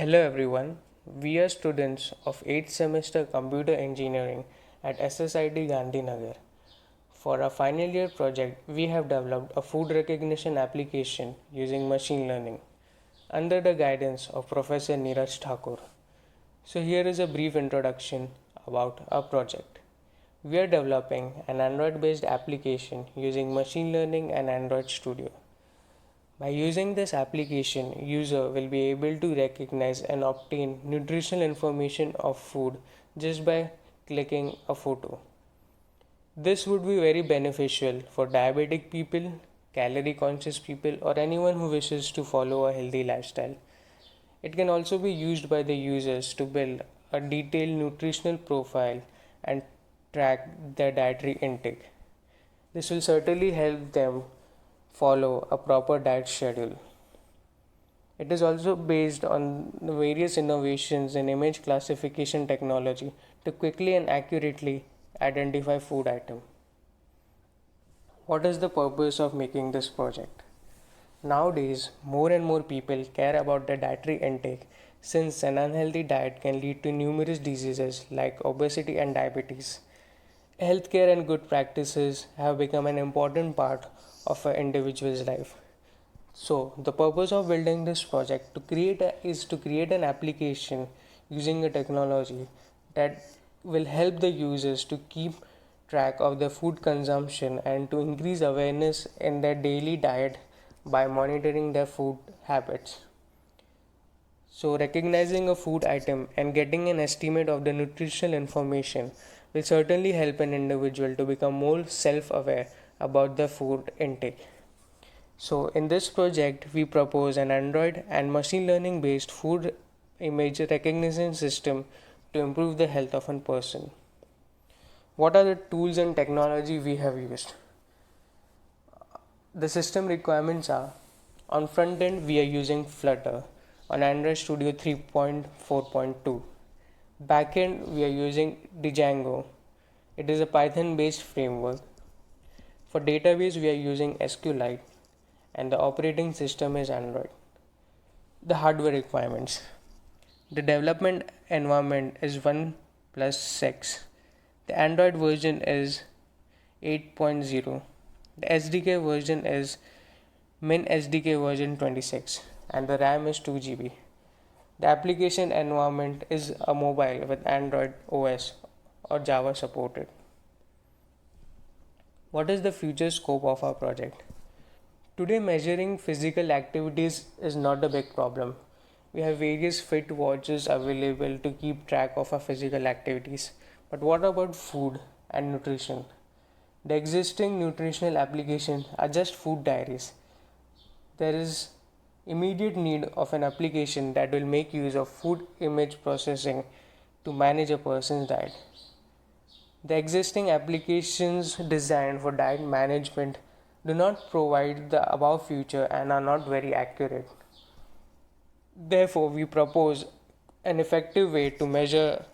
Hello everyone, we are students of 8th semester Computer Engineering at SSIT Gandhinagar. For our final year project, we have developed a food recognition application using machine learning under the guidance of Professor Neeraj Thakur. So here is a brief introduction about our project. We are developing an Android based application using machine learning and Android Studio. By using this application, user will be able to recognize and obtain nutritional information of food just by clicking a photo. This would be very beneficial for diabetic people, calorie conscious people, or anyone who wishes to follow a healthy lifestyle. It can also be used by the users to build a detailed nutritional profile and track their dietary intake. This will certainly help them follow a proper diet schedule. It is also based on the various innovations in image classification technology to quickly and accurately identify food item. What is the purpose of making this project? Nowadays, more and more people care about their dietary intake since an unhealthy diet can lead to numerous diseases like obesity and diabetes. Healthcare and good practices have become an important part of an individual's life. So, the purpose of building this project is to create an application using a technology that will help the users to keep track of their food consumption and to increase awareness in their daily diet by monitoring their food habits. So, recognizing a food item and getting an estimate of the nutritional information will certainly help an individual to become more self aware about their food intake. So, in this project, we propose an Android and machine learning based food image recognition system to improve the health of a person. What are the tools and technology we have used? The system requirements are: on front end, we are using Flutter on Android Studio 3.4.2. Back end, we are using Django. It is a Python based framework. For database, we are using SQLite and the operating system is Android. The hardware requirements: the development environment is 1 plus 6. The Android version is 8.0. The SDK version is Min SDK version 26 and the RAM is 2 GB. The application environment is a mobile with Android OS or Java supported. What is the future scope of our project? Today, measuring physical activities is not a big problem. We have various fit watches available to keep track of our physical activities. But what about food and nutrition? The existing nutritional applications are just food diaries. There is immediate need of an application that will make use of food image processing to manage a person's diet. The existing applications designed for diet management do not provide the above feature and are not very accurate. Therefore, we propose an effective way to measure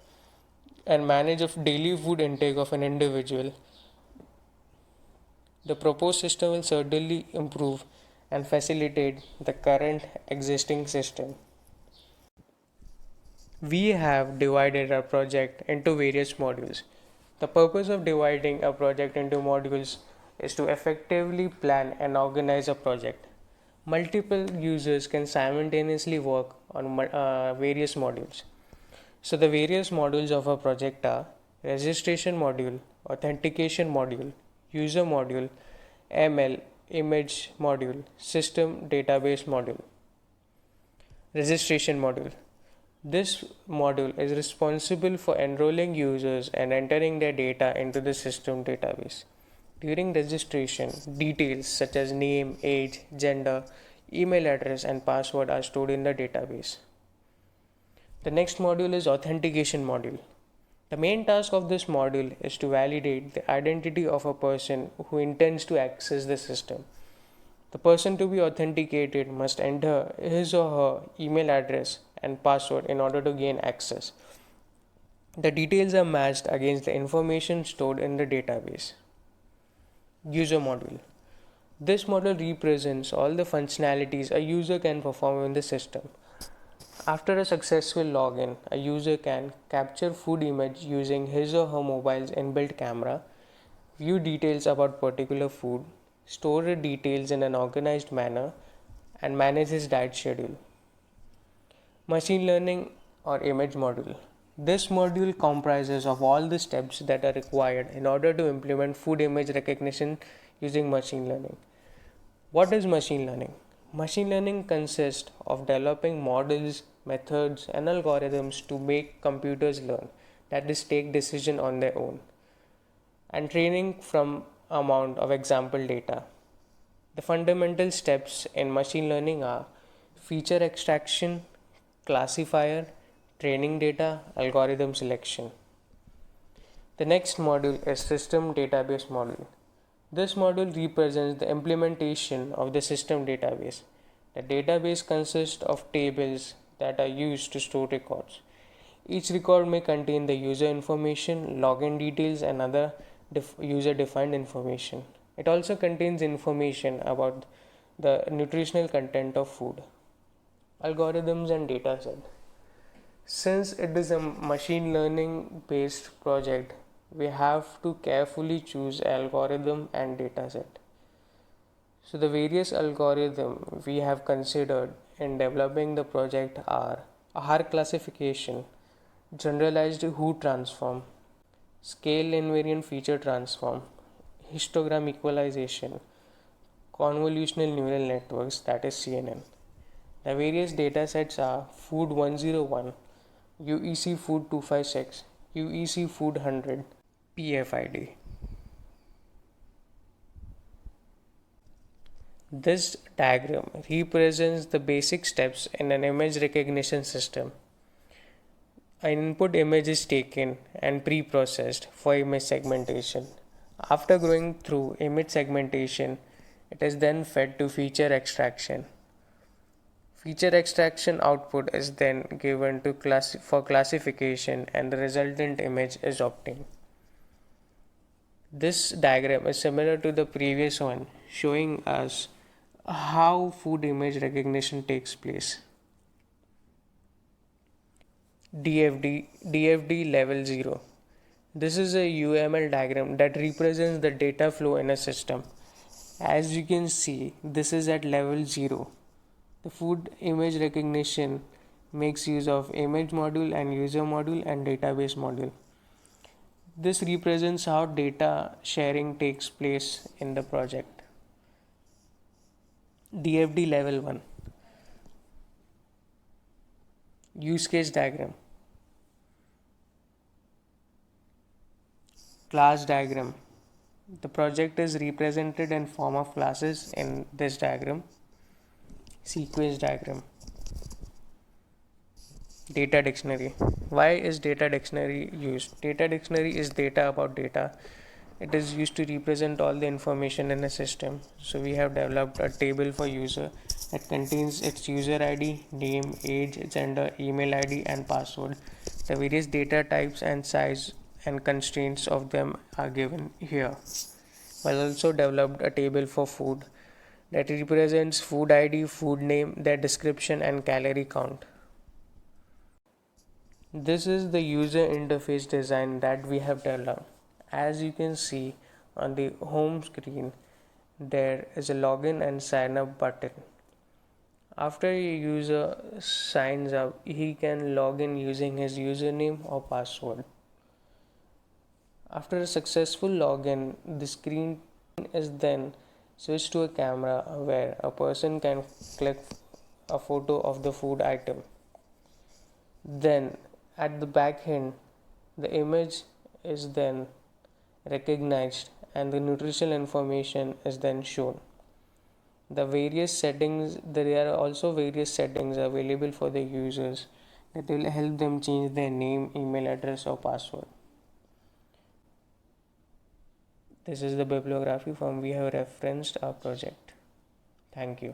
and manage a daily food intake of an individual. The proposed system will certainly improve and facilitate the current existing system. We have divided our project into various modules. The purpose of dividing a project into modules is to effectively plan and organize a project. Multiple users can simultaneously work on various modules. So, the various modules of a project are registration module, authentication module, user module, ML, image module, system database module. Registration module. This module is responsible for enrolling users and entering their data into the system database. During registration, details such as name, age, gender, email address, and password are stored in the database. The next module is authentication module. The main task of this module is to validate the identity of a person who intends to access the system. The person to be authenticated must enter his or her email address and password in order to gain access. The details are matched against the information stored in the database. User module. This module represents all the functionalities a user can perform in the system. After a successful login, a user can capture food image using his or her mobile's inbuilt camera, view details about particular food, store the details in an organized manner, and manage his diet schedule. Machine learning or image module. This module comprises of all the steps that are required in order to implement food image recognition using machine learning. What is machine learning? Machine learning consists of developing models, methods, and algorithms to make computers learn, that is, take decision on their own, and training from amount of example data. The fundamental steps in machine learning are feature extraction, classifier, training data, algorithm selection. The next module is system database module. This module represents the implementation of the system database. The database consists of tables that are used to store records. Each record may contain the user information, login details, and other user defined information. It also contains information about the nutritional content of food. Algorithms and dataset. Since it is a machine learning based project, we have to carefully choose algorithm and dataset. So the various algorithm we have considered in developing the project are R classification, generalized Who transform, scale invariant feature transform, histogram equalization, convolutional neural networks, that is CNN. The various datasets are Food 101, UEC Food 256, UEC Food 100, PFID. This diagram represents the basic steps in an image recognition system. An input image is taken and pre-processed for image segmentation. After going through image segmentation, it is then fed to feature extraction. Feature extraction output is then given to for classification and the resultant image is obtained. This diagram is similar to the previous one, showing us how food image recognition takes place. DFD level 0. This is a UML diagram that represents the data flow in a system. As you can see, this is at level 0. The food image recognition makes use of image module and user module and database module. This represents how data sharing takes place in the project. DFD level 1. Use case diagram. Class diagram. The project is represented in form of classes in this diagram. Sequence diagram. Data dictionary. Why is data dictionary used? Data dictionary is data about data. It is used to represent all the information in a system. So we have developed a table for user that contains its user ID, name, age, gender, email ID, and password. The various data types and size and constraints of them are given here. We also developed a table for food that represents food ID, food name, their description, and calorie count. This is the user interface design that we have developed. As you can see on the home screen, there is a login and sign up button. After a user signs up, he can log in using his username or password. After a successful login, the screen is then switched to a camera where a person can click a photo of the food item. Then at the back end, the image is then recognized and the nutritional information is then shown. There are also various settings available for the users that will help them change their name, email address, or password. This is the bibliography from we have referenced our project. Thank you.